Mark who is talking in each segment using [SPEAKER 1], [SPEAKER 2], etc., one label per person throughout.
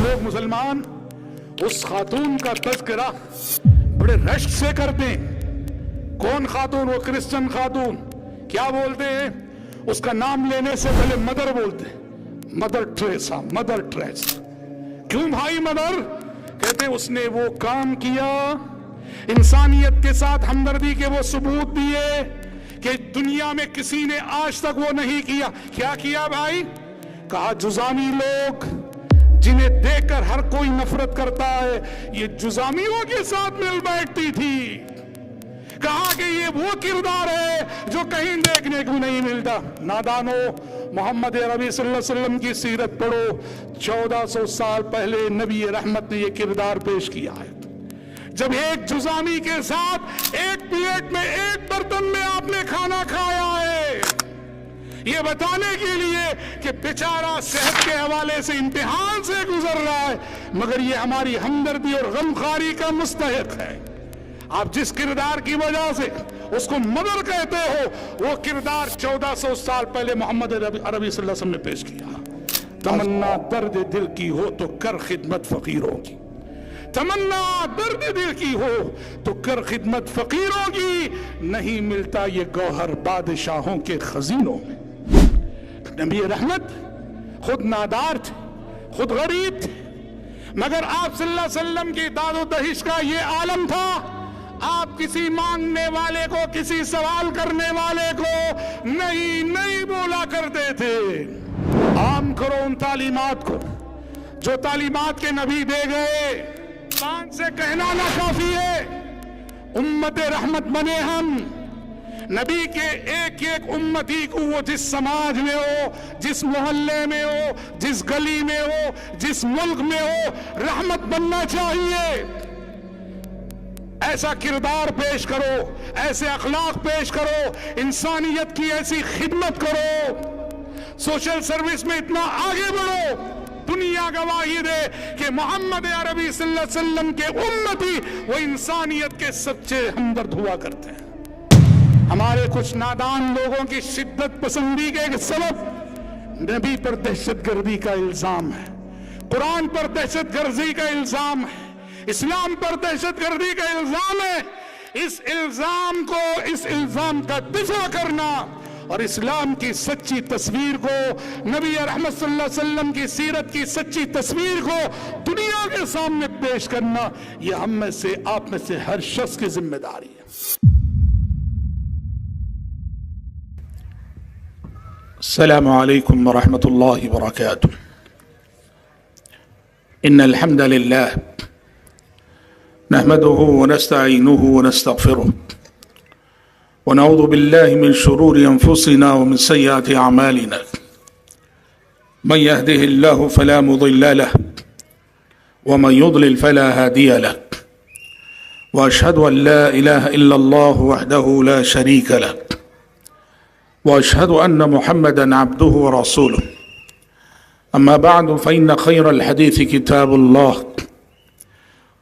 [SPEAKER 1] لوگ مسلمان اس خاتون کا تذکرہ بڑے رشک سے کرتے ہیں. کون خاتون؟ وہ کرسچن خاتون. کیا بولتے ہیں؟ اس کا نام لینے سے پہلے مدر بولتے ہیں. Mother Teresa, mother Teresa. کیوں بھائی مدر؟ کہتے اس نے وہ کام کیا، انسانیت کے ساتھ ہمدردی کے وہ ثبوت دیے کہ دنیا میں کسی نے آج تک وہ نہیں کیا. کیا کیا بھائی؟ کہا جزامی لوگ جنہیں دیکھ کر ہر کوئی نفرت کرتا ہے، یہ جزامیوں کے ساتھ مل بیٹھتی تھی. کہا کہ یہ وہ کردار ہے جو کہیں دیکھنے کو نہیں ملتا. نادانو، محمد عربی صلی اللہ علیہ وسلم کی سیرت پڑھو. 1400 سال پہلے نبی رحمت نے یہ کردار پیش کیا ہے. جب ایک جزامی کے ساتھ ایک پلیٹ میں ایک برتن میں آپ نے کھانا کھایا ہے، یہ بتانے کے لیے کہ بیچارہ صحت کے حوالے سے امتحان سے گزر رہا ہے، مگر یہ ہماری ہمدردی اور غمخواری کا مستحق ہے. آپ جس کردار کی وجہ سے اس کو مدر کہتے ہو، وہ کردار 1400 سال پہلے محمد عربی صلی اللہ علیہ وسلم نے پیش کیا. تمنا درد دل کی ہو تو کر خدمت فقیروں کی. تمنا درد دل کی ہو تو کر خدمت فقیروں کی. نہیں ملتا یہ گوہر بادشاہوں کے خزینوں میں. نبی رحمت خود نادار تھے، خود غریب تھے، مگر آپ صلی اللہ علیہ وسلم کی داد و دہش کا یہ عالم تھا. آپ کسی مانگنے والے کو، کسی سوال کرنے والے کو نہیں بولا کرتے تھے. عام کرو ان تعلیمات کو جو تعلیمات کے نبی دے گئے. زبان سے کہنا نہ کافی ہے. امت رحمت بنے ہم. نبی کے ایک ایک امتی کو وہ جس سماج میں ہو، جس محلے میں ہو، جس گلی میں ہو، جس ملک میں ہو، رحمت بننا چاہیے. ایسا کردار پیش کرو، ایسے اخلاق پیش کرو، انسانیت کی ایسی خدمت کرو، سوشل سروس میں اتنا آگے بڑھو. دنیا گواہی دے کہ محمد عربی صلی اللہ علیہ وسلم کے امتی وہ انسانیت کے سچے ہمدرد ہوا کرتے ہیں. ہمارے کچھ نادان لوگوں کی شدت پسندی کے سبب نبی پر دہشت گردی کا الزام ہے، قرآن پر دہشت گردی کا الزام ہے، اسلام پر دہشت گردی کا الزام ہے. اس الزام کا دفاع کرنا اور اسلام کی سچی تصویر کو، نبی رحمت صلی اللہ علیہ وسلم کی سیرت کی سچی تصویر کو دنیا کے سامنے پیش کرنا، یہ ہم میں سے، آپ میں سے ہر شخص کی ذمہ داری ہے. السلام علیکم ورحمۃ اللہ وبرکاتہ. ان الحمد للہ نحمده ونستعینه ونستغفره ونعوذ بالله من شرور أنفسنا ومن سيئات أعمالنا. من يهده الله فلا مضل له ومن يضلل فلا هادي له. وأشهد أن لا إله إلا الله وحده لا شريك له وأشهد أن محمدا عبده ورسوله. أما بعد فإن خير الحديث كتاب الله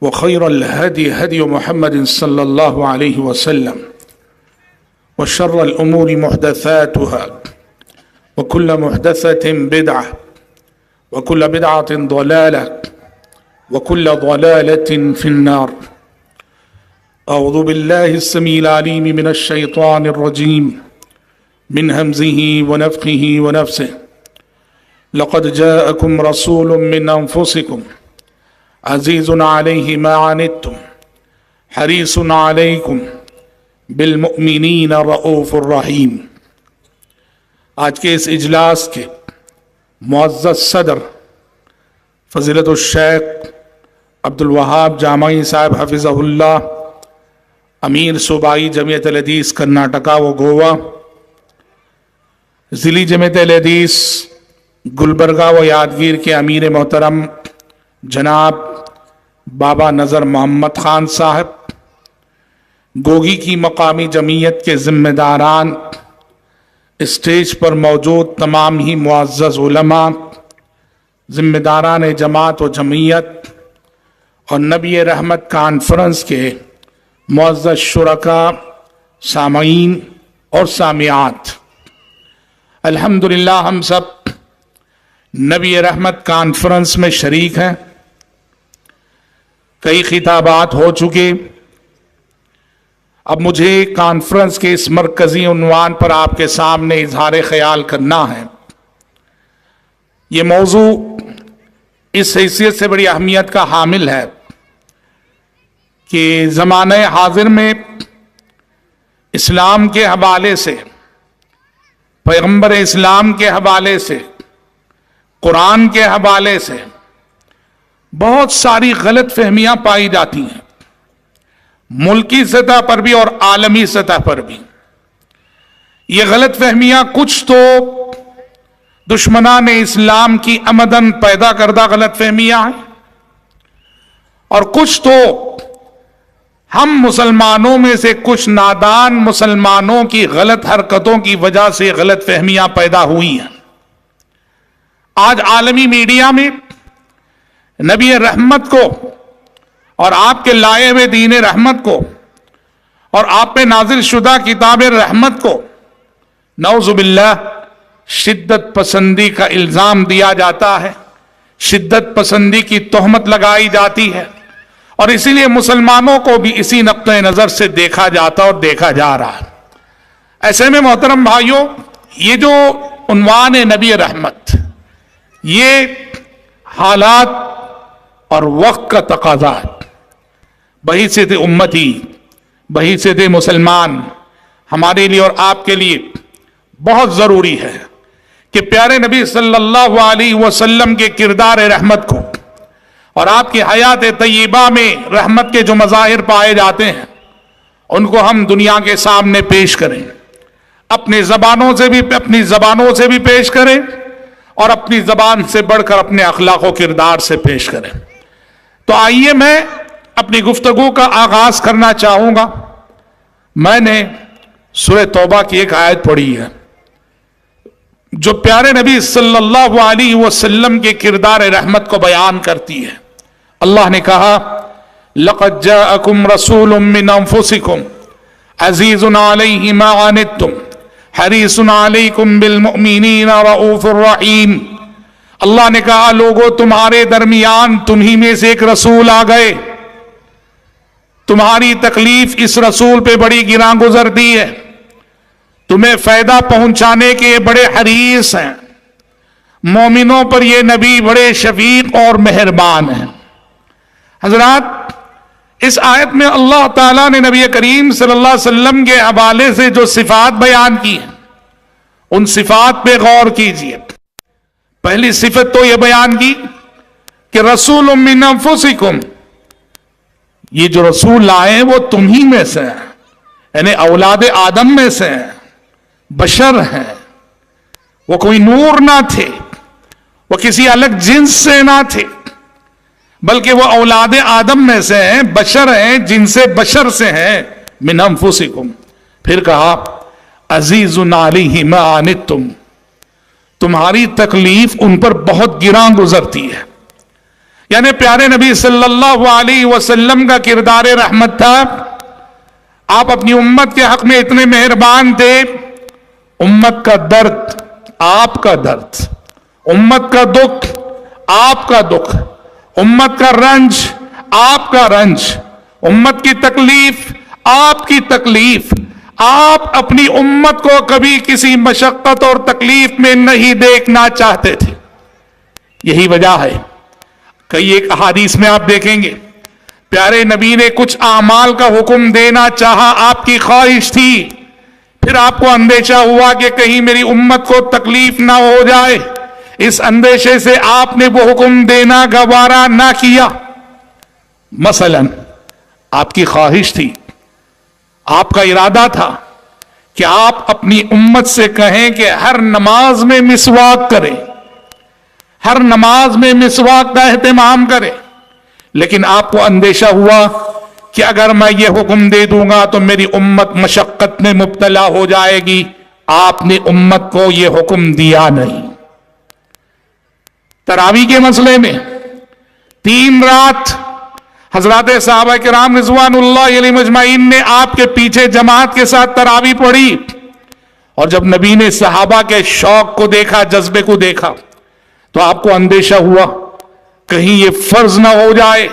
[SPEAKER 1] وخير الهدي هدي محمد صلى الله عليه وسلم وشر الأمور محدثاتها وكل محدثة بدعة وكل بدعة ضلالة وكل ضلالة في النار. أعوذ بالله السميع العليم من الشيطان الرجيم من همزه ونفخه ونفسه. لقد جاءكم رسول من أنفسكم عزيز عليه ما عنتم حريص عليكم بالمؤمنین رؤوف الرحیم. آج کے اس اجلاس کے معزز صدر فضیلت الشیخ عبد الوہاب جامعی صاحب حفظہ اللہ، امیر صوبائی جمعیت الحدیث کرناٹکا و گوا، ضلعی جمعیت الحدیث گلبرگہ و یادگیر کے امیر محترم جناب بابا نذر محمد خان صاحب، گوگی کی مقامی جمعیت کے ذمہ داران، اسٹیج پر موجود تمام ہی معزز علماء، ذمہ داران جماعت و جمعیت اور نبی رحمت کانفرنس کے معزز شرکاء، سامعین اور سامعات، الحمدللہ ہم سب نبی رحمت کانفرنس میں شریک ہیں کئی خطابات ہو چکے. اب مجھے کانفرنس کے اس مرکزی عنوان پر آپ کے سامنے اظہار خیال کرنا ہے. یہ موضوع اس حیثیت سے بڑی اہمیت کا حامل ہے کہ زمانہ حاضر میں اسلام کے حوالے سے، پیغمبر اسلام کے حوالے سے، قرآن کے حوالے سے بہت ساری غلط فہمیاں پائی جاتی ہیں، ملکی سطح پر بھی اور عالمی سطح پر بھی. یہ غلط فہمیاں کچھ تو دشمنان اسلام کی عمدن پیدا کردہ غلط فہمیاں ہیں، اور کچھ تو ہم مسلمانوں میں سے کچھ نادان مسلمانوں کی غلط حرکتوں کی وجہ سے غلط فہمیاں پیدا ہوئی ہیں. آج عالمی میڈیا میں نبی رحمت کو اور آپ کے لائے ہوئے دین رحمت کو اور آپ پہ نازل شدہ کتاب رحمت کو نعوذ باللہ شدت پسندی کا الزام دیا جاتا ہے، شدت پسندی کی تہمت لگائی جاتی ہے، اور اسی لیے مسلمانوں کو بھی اسی نقطۂ نظر سے دیکھا جاتا اور دیکھا جا رہا ہے. ایسے میں محترم بھائیوں، یہ جو عنوان ہے نبی رحمت، یہ حالات اور وقت کا تقاضا ہے. بحیثیت امتی، بحیثیت مسلمان، ہمارے لیے اور آپ کے لیے بہت ضروری ہے کہ پیارے نبی صلی اللہ علیہ وسلم کے کردار رحمت کو اور آپ کی حیات طیبہ میں رحمت کے جو مظاہر پائے جاتے ہیں ان کو ہم دنیا کے سامنے پیش کریں، اپنی زبانوں سے بھی پیش کریں، اور اپنی زبان سے بڑھ کر اپنے اخلاق و کردار سے پیش کریں. تو آئیے میں اپنی گفتگو کا آغاز کرنا چاہوں گا. میں نے سورہ توبہ کی ایک آیت پڑھی ہے جو پیارے نبی صلی اللہ علیہ وسلم کے کردار رحمت کو بیان کرتی ہے. اللہ نے کہا لَقَدْ جَاءَكُمْ رَسُولٌ مِّنْ أَنفُسِكُمْ عَزِيزٌ عَلَيْهِ مَا عَنِتُّمْ حَرِيصٌ عَلَيْكُمْ بِالْمُؤْمِنِينَ رَءُوفٌ رَحِيمٌ. اللہ نے کہا لوگوں تمہارے درمیان تمہیں میں سے ایک رسول آ گئے، تمہاری تکلیف اس رسول پہ بڑی گراں گزرتی ہے، تمہیں فائدہ پہنچانے کے بڑے حریص ہیں، مومنوں پر یہ نبی بڑے شفیق اور مہربان ہیں. حضرات، اس آیت میں اللہ تعالیٰ نے نبی کریم صلی اللہ علیہ وسلم کے حوالے سے جو صفات بیان کی ہیں ان صفات پہ غور کیجئے. پہلی صفت تو یہ بیان کی کہ رسول من انفسکم، یہ جو رسول آئے وہ تمہیں میں سے ہیں، یعنی اولاد آدم میں سے ہیں، بشر ہیں. وہ کوئی نور نہ تھے، وہ کسی الگ جنس سے نہ تھے، بلکہ وہ اولاد آدم میں سے ہیں، بشر ہیں، جن سے بشر سے ہیں. من انفسکم. پھر کہا عزیز علیہ ما عنتم، تمہاری تکلیف ان پر بہت گراں گزرتی ہے. یعنی پیارے نبی صلی اللہ علیہ وسلم کا کردار رحمت تھا. آپ اپنی امت کے حق میں اتنے مہربان تھے، امت کا درد آپ کا درد، امت کا دکھ آپ کا دکھ، امت کا رنج آپ کا رنج، امت کی تکلیف آپ کی تکلیف. آپ اپنی امت کو کبھی کسی مشقت اور تکلیف میں نہیں دیکھنا چاہتے تھے. یہی وجہ ہے کئی ایک احادیث میں آپ دیکھیں گے پیارے نبی نے کچھ اعمال کا حکم دینا چاہا، آپ کی خواہش تھی، پھر آپ کو اندیشہ ہوا کہ کہیں میری امت کو تکلیف نہ ہو جائے، اس اندیشے سے آپ نے وہ حکم دینا گوارا نہ کیا. مثلا آپ کی خواہش تھی، آپ کا ارادہ تھا کہ آپ اپنی امت سے کہیں کہ ہر نماز میں مسواک کریں، ہر نماز میں مسواک کا اہتمام کریں، لیکن آپ کو اندیشہ ہوا کہ اگر میں یہ حکم دے دوں گا تو میری امت مشقت میں مبتلا ہو جائے گی. آپ نے امت کو یہ حکم دیا نہیں. تراویح کے مسئلے میں 3 رات حضرات صحابہ کرام رضوان اللہ علیہ مجمعین نے آپ کے پیچھے جماعت کے ساتھ تراویح پڑھی، اور جب نبی نے صحابہ کے شوق کو دیکھا، جذبے کو دیکھا، تو آپ کو اندیشہ ہوا کہیں یہ فرض نہ ہو جائے.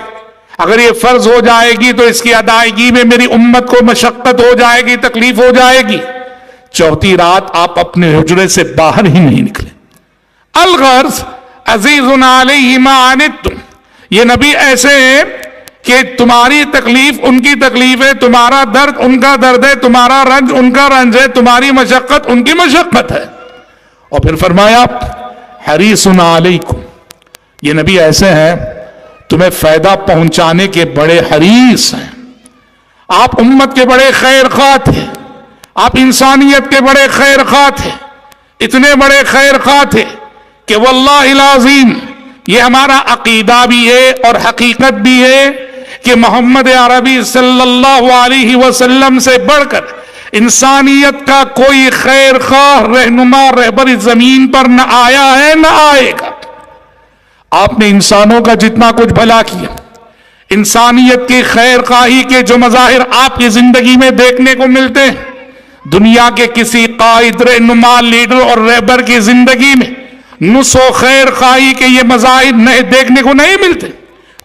[SPEAKER 1] اگر یہ فرض ہو جائے گی تو اس کی ادائیگی میں میری امت کو مشقت ہو جائے گی، تکلیف ہو جائے گی۔ چوتھی رات آپ اپنے حجرے سے باہر ہی نہیں نکلے۔ الغرض عزیز علیہ ما عنتم، یہ نبی ایسے ہیں کہ تمہاری تکلیف ان کی تکلیف ہے، تمہارا درد ان کا درد ہے، تمہارا رنج ان کا رنج ہے، تمہاری مشقت ان کی مشقت ہے۔ اور پھر فرمایا حریص علیکم، یہ نبی ایسے ہیں تمہیں فائدہ پہنچانے کے بڑے حریص ہیں، آپ امت کے بڑے خیر خواہ تھے، آپ انسانیت کے بڑے خیر خواہ تھے، اتنے بڑے خیر خواہ تھے کہ واللہ العظیم یہ ہمارا عقیدہ بھی ہے اور حقیقت بھی ہے کہ محمد عربی صلی اللہ علیہ وسلم سے بڑھ کر انسانیت کا کوئی خیر خواہ رہنما رہبر زمین پر نہ آیا ہے نہ آئے گا۔ آپ نے انسانوں کا جتنا کچھ بھلا کیا، انسانیت کی خیر خواہی کے جو مظاہر آپ کی زندگی میں دیکھنے کو ملتے ہیں، دنیا کے کسی قائد رہنما لیڈر اور رہبر کی زندگی میں نصح و خیر خواہی کے یہ مظاہر نہیں دیکھنے کو نہیں ملتے۔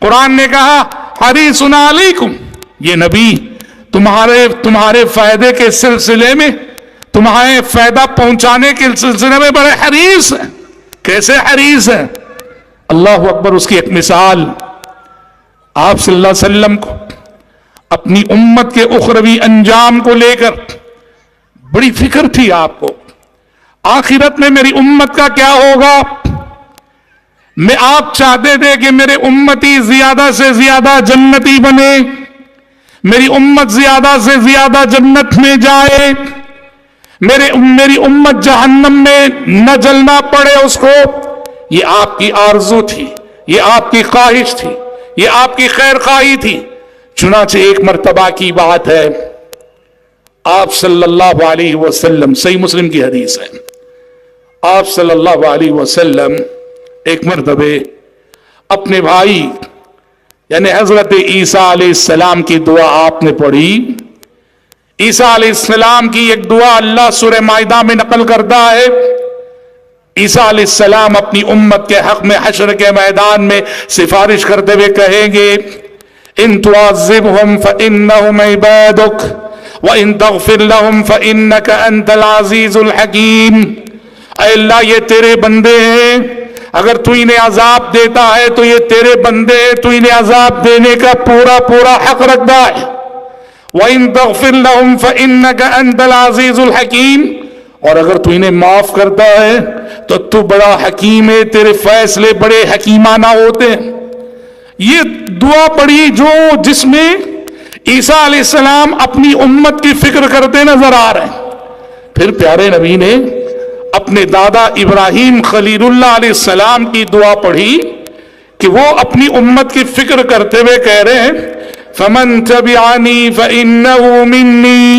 [SPEAKER 1] قرآن نے کہا حریص علیکم، یہ نبی تمہارے فائدے کے سلسلے میں، تمہارے فائدہ پہنچانے کے سلسلے میں بڑے حریص ہیں۔ کیسے حریص ہیں؟ اللہ اکبر، اس کی ایک مثال، آپ صلی اللہ علیہ وسلم کو اپنی امت کے اخروی انجام کو لے کر بڑی فکر تھی آپ کو، آخرت میں میری امت کا کیا ہوگا۔ میں آپ چاہتے تھے کہ میرے امتی زیادہ سے زیادہ جنتی بنے، میری امت زیادہ سے زیادہ جنت میں جائے، میری امت جہنم میں نہ جلنا پڑے اس کو۔ یہ آپ کی آرزو تھی، یہ آپ کی خواہش تھی، یہ آپ کی خیر خواہی تھی۔ چنانچہ ایک مرتبہ کی بات ہے، آپ صلی اللہ علیہ وسلم، صحیح مسلم کی حدیث ہے، آپ صلی اللہ علیہ وسلم ایک مرتبہ اپنے بھائی یعنی حضرت عیسیٰ علیہ السلام کی دعا آپ نے پڑھی۔ عیسیٰ علیہ السلام کی ایک دعا اللہ سورہ مائدہ میں نقل کرتا ہے۔ عیسیٰ علیہ السلام اپنی امت کے حق میں حشر کے میدان میں سفارش کرتے ہوئے کہیں گے ان تعذبهم فإنهم عبادك وإن تغفر لهم فإنك أنت العزيز الحكيم۔ اے اللہ یہ تیرے بندے ہیں، اگر تو انہیں عذاب دیتا ہے تو یہ تیرے بندے ہیں، تو انہیں عذاب دینے کا پورا پورا حق رکھتا ہے۔ وَإِن تَغْفِرْ لَهُمْ فَإِنَّكَ أَنْتَ الْعَزِيزُ الْحَكِيمُ، اور اگر تو انہیں معاف کرتا ہے تو تو بڑا حکیم ہے، تیرے فیصلے بڑے حکیمانہ ہوتے ہیں۔ یہ دعا پڑھی جس میں عیسیٰ علیہ السلام اپنی امت کی فکر کرتے نظر آ رہے ہیں۔ پھر پیارے نبی نے اپنے دادا ابراہیم خلیل اللہ علیہ السلام کی دعا پڑھی کہ وہ اپنی امت کی فکر کرتے ہوئے کہہ رہے ہیں فَمَن تَبِعَنِي فَإِنَّهُ مِنِّي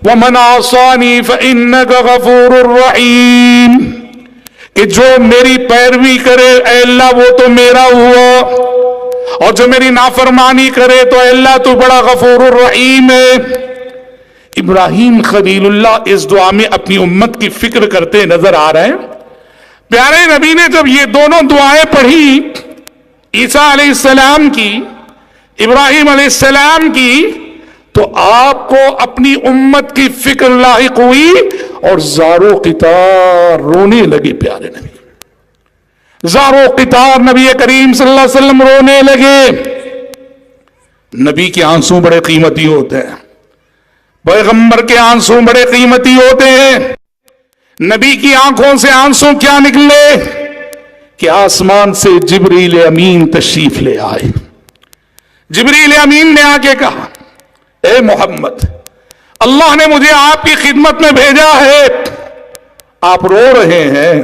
[SPEAKER 1] وَمَنْ عَصَانِي فَإِنَّكَ غَفُورٌ رَحِيمٌ، کہ جو میری پیروی کرے اے اللہ وہ تو میرا ہوا، اور جو میری نافرمانی کرے تو اے اللہ تو بڑا غفور الرحیم ہے۔ ابراہیم خلیل اللہ اس دعا میں اپنی امت کی فکر کرتے نظر آ رہے ہیں۔ پیارے نبی نے جب یہ دونوں دعائیں پڑھی، عیسیٰ علیہ السلام کی، ابراہیم علیہ السلام کی، تو آپ کو اپنی امت کی فکر لاحق ہوئی اور زارو قطار رونے لگے۔ پیارے نبی زارو قطار نبی کریم صلی اللہ علیہ وسلم رونے لگے۔ نبی کے آنسو بڑے قیمتی ہوتے ہیں، پیغمبر کے آنسو بڑے قیمتی ہوتے ہیں۔ نبی کی آنکھوں سے آنسو کیا نکلے کہ آسمان سے جبریل امین تشریف لے آئے۔ جبریل امین نے آ کے کہا اے محمد، اللہ نے مجھے آپ کی خدمت میں بھیجا ہے، آپ رو رہے ہیں،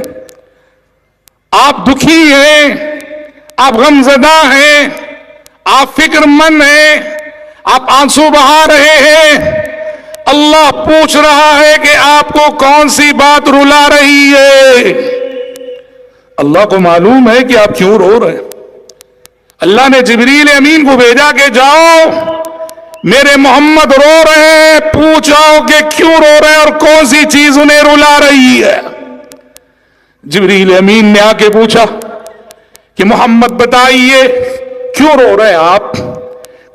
[SPEAKER 1] آپ دکھی ہیں، آپ غمزدہ ہیں، آپ فکر مند ہیں، آپ آنسو بہا رہے ہیں۔ اللہ پوچھ رہا ہے کہ آپ کو کون سی بات رلا رہی ہے۔ اللہ کو معلوم ہے کہ آپ کیوں رو رہے ہیں۔ اللہ نے جبریل امین کو بھیجا کہ جاؤ میرے محمد رو رہے ہیں، پوچھو کہ کیوں رو رہے ہیں اور کون سی چیز انہیں رلا رہی ہے۔ جبریل امین نے آ کے پوچھا کہ محمد بتائیے کیوں رو رہے ہیں آپ؟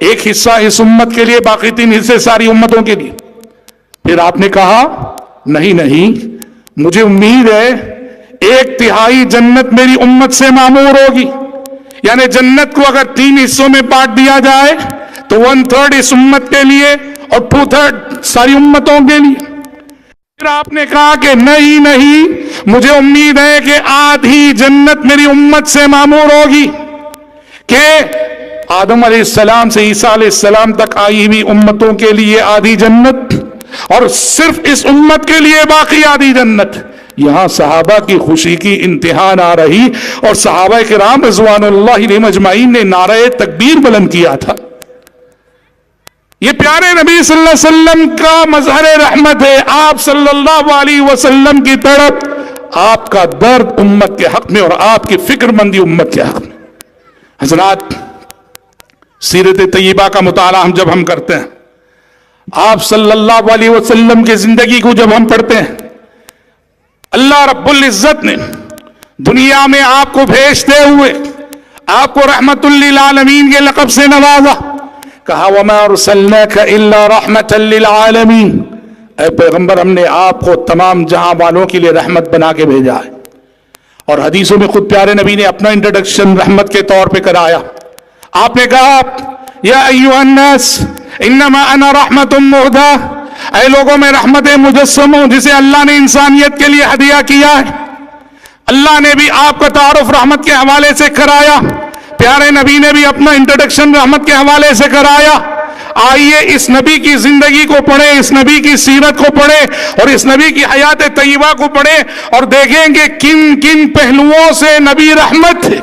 [SPEAKER 1] ایک حصہ اس امت کے لیے، باقی 3 حصے ساری امتوں کے لیے۔ پھر آپ نے کہا نہیں، مجھے امید ہے 1/3 جنت میری امت سے معمور ہوگی، یعنی جنت کو اگر 3 حصوں میں بانٹ دیا جائے تو 1/3 اس امت کے لیے اور 2/3 ساری امتوں کے لیے۔ پھر آپ نے کہا کہ نہیں، مجھے امید ہے کہ آدھی جنت میری امت سے معمور ہوگی، کہ آدم علیہ السلام سے عیسیٰ علیہ السلام تک آئی ہوئی امتوں کے لیے آدھی جنت، اور صرف اس امت کے لیے باقی آدھی جنت۔ یہاں صحابہ کی خوشی کی انتہا نہ رہی، اور صحابہ کرام رضوان اللہ علیہم اجمعین نے نعرہ تکبیر بلند کیا تھا۔ یہ پیارے نبی صلی اللہ علیہ وسلم کا مظہر رحمت ہے، آپ صلی اللہ علیہ وسلم کی طرف، آپ کا درد امت کے حق میں اور آپ کی فکر مندی امت کے حق میں۔ حضرات، سیرت طیبہ کا مطالعہ جب ہم کرتے ہیں، آپ صلی اللہ علیہ وسلم کی زندگی کو جب ہم پڑھتے ہیں، اللہ رب العزت نے دنیا میں آپ کو بھیجتے ہوئے آپ کو رحمت للعالمین کے لقب سے نوازا، کہا وَمَا أَرْسَلْنَاكَ إِلَّا رَحْمَةً لِلْعَالَمِينَ، اے پیغمبر ہم نے آپ کو تمام جہاں والوں کے لیے رحمت بنا کے بھیجا ہے۔ اور حدیثوں میں خود پیارے نبی نے اپنا انٹروڈکشن رحمت کے طور پہ کرایا۔ آپ نے کہا یا ایھا الناس انما انا رحمت مہدی، اے لوگوں میں رحمت مجسم ہوں جسے اللہ نے انسانیت کے لیے ہدیہ کیا ہے۔ اللہ نے بھی آپ کا تعارف رحمت کے حوالے سے کرایا، پیارے نبی نے بھی اپنا انٹروڈکشن رحمت کے حوالے سے کرایا۔ آئیے اس نبی کی زندگی کو پڑھیں، اس نبی کی سیرت کو پڑھیں اور اس نبی کی حیات طیبہ کو پڑھیں، اور دیکھیں گے کن کن پہلوؤں سے نبی رحمت تھے۔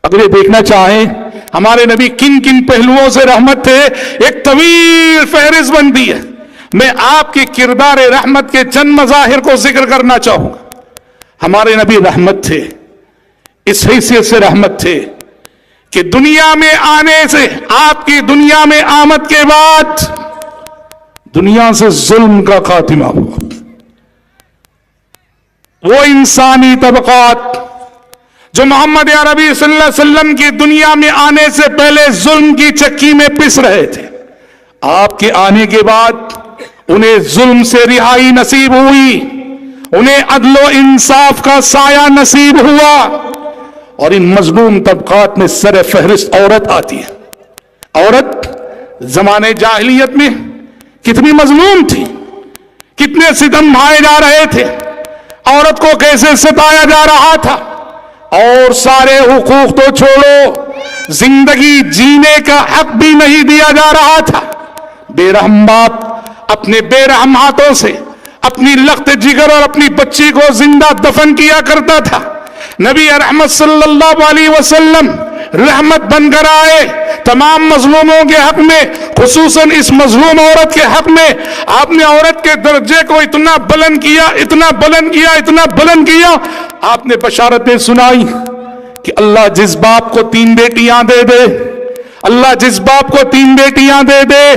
[SPEAKER 1] اگر یہ دیکھنا چاہیں ہمارے نبی کن کن پہلوؤں سے رحمت تھے، ایک طویل فہرست بنتی ہے۔ میں آپ کے کردار رحمت کے چند مظاہر کو ذکر کرنا چاہوں گا۔ ہمارے نبی رحمت تھے، اس حیثیت سے رحمت تھے کہ دنیا میں آنے سے، آپ کی دنیا میں آمد کے بعد دنیا سے ظلم کا خاتمہ ہوا۔ وہ انسانی طبقات جو محمد عربی صلی اللہ علیہ وسلم کی دنیا میں آنے سے پہلے ظلم کی چکی میں پس رہے تھے، آپ کے آنے کے بعد انہیں ظلم سے رہائی نصیب ہوئی، انہیں عدل و انصاف کا سایہ نصیب ہوا، اور ان مظلوم طبقات میں سر فہرست عورت آتی ہے۔ عورت زمانے جاہلیت میں کتنی مظلوم تھی، کتنے ستم ڈھائے جا رہے تھے، عورت کو کیسے ستایا جا رہا تھا، اور سارے حقوق تو چھوڑو، زندگی جینے کا حق بھی نہیں دیا جا رہا تھا۔ بے رحم باپ اپنے بے رحم ہاتھوں سے اپنی لخت جگر اور اپنی بچی کو زندہ دفن کیا کرتا تھا۔ نبی رحمت صلی اللہ علیہ وسلم رحمت بن کر آئے تمام مظلوموں کے حق میں، خصوصاً اس مظلوم عورت کے حق میں۔ آپ نے عورت کے درجے کو اتنا بلند کیا، اتنا بلند کیا، اتنا بلند کیا، آپ نے بشارتیں سنائی کہ اللہ جس باپ کو 3 بیٹیاں دے دے، اللہ جس باپ کو 3 بیٹیاں دے دے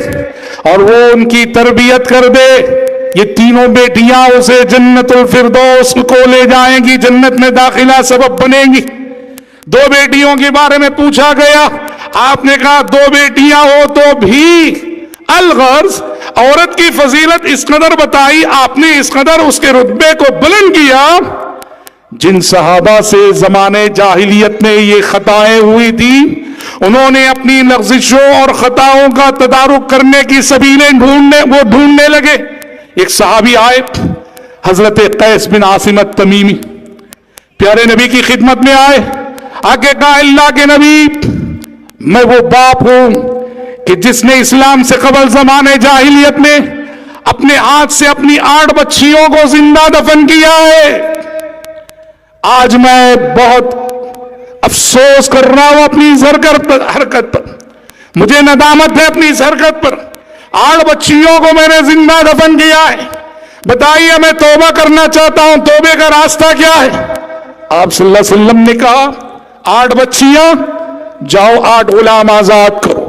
[SPEAKER 1] اور وہ ان کی تربیت کر دے، یہ تینوں بیٹیاں اسے جنت الفردوس کو لے جائیں گی، جنت میں داخلہ سبب بنیں گی۔ 2 بیٹیوں کے بارے میں پوچھا گیا، آپ نے کہا 2 بیٹیاں ہو تو بھی الغرض عورت کی فضیلت اس قدر بتائی، آپ نے اس قدر اس کے رتبے کو بلند کیا۔ جن صحابہ سے زمانے جاہلیت میں یہ خطائیں ہوئی تھی، انہوں نے اپنی لغزشوں اور خطاؤں کا تدارک کرنے کی سبیلیں ڈھونڈنے لگے۔ ایک صحابی آئے، حضرت قیس بن عاصم التمیمی، پیارے نبی کی خدمت میں آئے، آگے کہا اللہ کے نبی، میں وہ باپ ہوں کہ جس نے اسلام سے قبل زمانے جاہلیت میں اپنے ہاتھ سے اپنی 8 بچیوں کو زندہ دفن کیا ہے۔ آج میں بہت افسوس کر رہا ہوں اپنی اس حرکت پر، مجھے ندامت ہے اپنی اس حرکت پر۔ 8 بچیوں کو میں نے زندہ دفن کیا ہے، بتائیے میں توبہ کرنا چاہتا ہوں، توبے کا راستہ کیا ہے؟ آپ صلی اللہ علیہ وسلم نے کہا 8 بچیاں، جاؤ 8 غلام آزاد کرو۔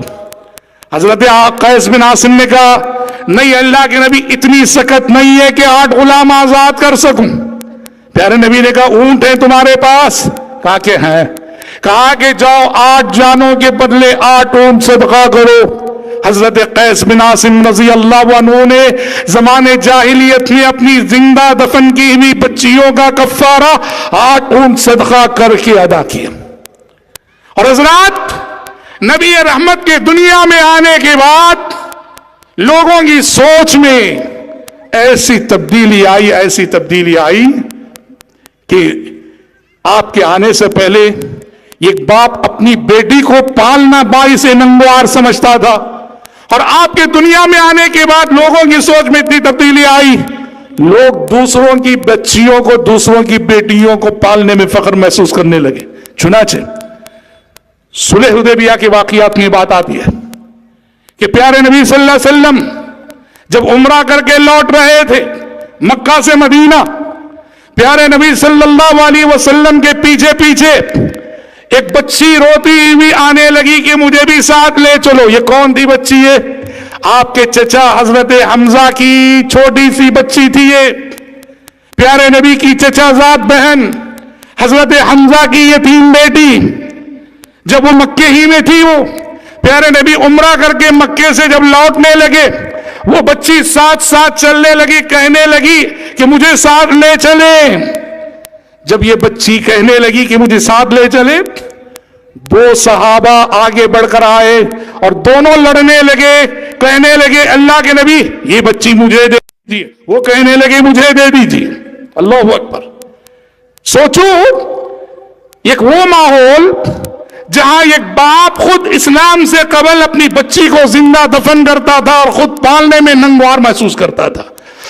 [SPEAKER 1] حضرت قیس بن عاصم نے کہا نہیں اللہ کے نبی، اتنی سکت نہیں ہے کہ 8 غلام آزاد کر سکوں۔ پیارے نبی نے کہا اونٹ ہے تمہارے پاس؟ کہا کہ ہیں۔ کہا کہ جاؤ 8 جانوں کے بدلے 8 اونٹ صدقہ کرو. حضرت قیس بن عاصم رضی اللہ عنہ نے زمانے جاہلیت میں اپنی زندہ دفن کی ہوئی بچیوں کا کفارہ 8 اونٹ صدقہ کر کے ادا کیا. اور حضرات نبی رحمت کے دنیا میں آنے کے بعد لوگوں کی سوچ میں ایسی تبدیلی آئی کہ آپ کے آنے سے پہلے ایک باپ اپنی بیٹی کو پالنا باعث ننگوار سمجھتا تھا، اور آپ کے دنیا میں آنے کے بعد لوگوں کی سوچ میں اتنی تبدیلی آئی، لوگ دوسروں کی بچیوں کو، دوسروں کی بیٹیوں کو پالنے میں فخر محسوس کرنے لگے. چنانچہ صلح حدیبیہ کے واقعات میں بات آتی ہے کہ پیارے نبی صلی اللہ علیہ وسلم جب عمرہ کر کے لوٹ رہے تھے مکہ سے مدینہ، پیارے نبی صلی اللہ علیہ وسلم کے پیچھے پیچھے ایک بچی روتی ہوئی آنے لگی کہ مجھے بھی ساتھ لے چلو. یہ کون تھی بچی ہے؟ آپ کے چچا حضرت حمزہ کی چھوٹی سی بچی تھی. یہ پیارے نبی کی چچا زاد بہن حضرت حمزہ کی یتیم بیٹی، جب وہ مکے ہی میں تھی، وہ پیارے نبی عمرہ کر کے مکے سے جب لوٹنے لگے، وہ بچی ساتھ ساتھ چلنے لگی، کہنے لگی کہ مجھے ساتھ لے چلے. جب یہ بچی کہنے لگی کہ مجھے ساتھ لے چلے، 2 صحابہ آگے بڑھ کر آئے اور دونوں لڑنے لگے، کہنے لگے اللہ کے نبی یہ بچی مجھے دے دیجیے، وہ کہنے لگے مجھے دے دیجیے. اللہ اکبر. سوچو ایک وہ ماحول جہاں ایک باپ خود اسلام سے قبل اپنی بچی کو زندہ دفن کرتا تھا اور خود پالنے میں ننگوار محسوس کرتا تھا،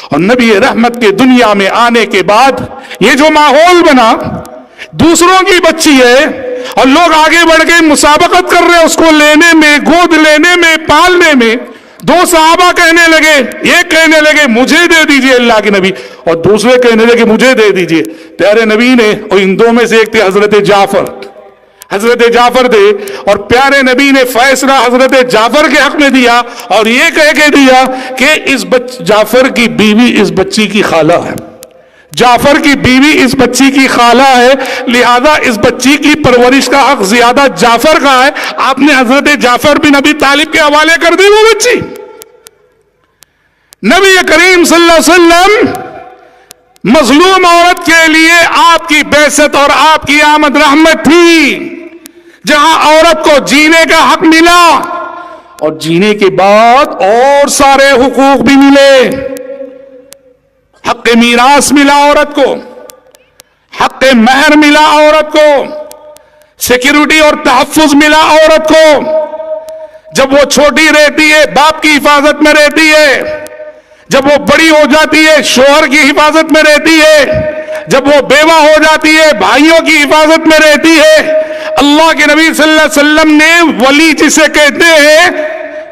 [SPEAKER 1] اور نبی رحمت کے دنیا میں آنے کے بعد یہ جو ماحول بنا، دوسروں کی بچی ہے اور لوگ آگے بڑھ کے مسابقت کر رہے ہیں اس کو لینے میں، گود لینے میں، پالنے میں. 2 صحابہ کہنے لگے، ایک کہنے لگے مجھے دے دیجئے اللہ کے نبی، اور دوسرے کہنے لگے مجھے دے دیجئے. پیارے نبی نے، اور ان 2 میں سے ایک تھے حضرت جعفر تھے، اور پیارے نبی نے فیصلہ حضرت جعفر کے حق میں دیا اور یہ کہہ کے دیا کہ جعفر کی بیوی اس بچی کی خالہ ہے، جعفر کی بیوی اس بچی کی خالہ ہے، لہذا اس بچی کی پرورش کا حق زیادہ جعفر کا ہے. آپ نے حضرت جعفر بن ابی طالب کے حوالے کر دی وہ بچی. نبی کریم صلی اللہ علیہ وسلم مظلوم عورت کے لیے آپ کی بعثت اور آپ کی آمد رحمت تھی. جہاں عورت کو جینے کا حق ملا اور جینے کے بعد اور سارے حقوق بھی ملے. حق میراث ملا عورت کو، حق مہر ملا عورت کو، سیکیورٹی اور تحفظ ملا عورت کو. جب وہ چھوٹی رہتی ہے باپ کی حفاظت میں رہتی ہے، جب وہ بڑی ہو جاتی ہے شوہر کی حفاظت میں رہتی ہے، جب وہ بیوہ ہو جاتی ہے بھائیوں کی حفاظت میں رہتی ہے. اللہ کے نبی صلی اللہ علیہ وسلم نے ولی جسے کہتے ہیں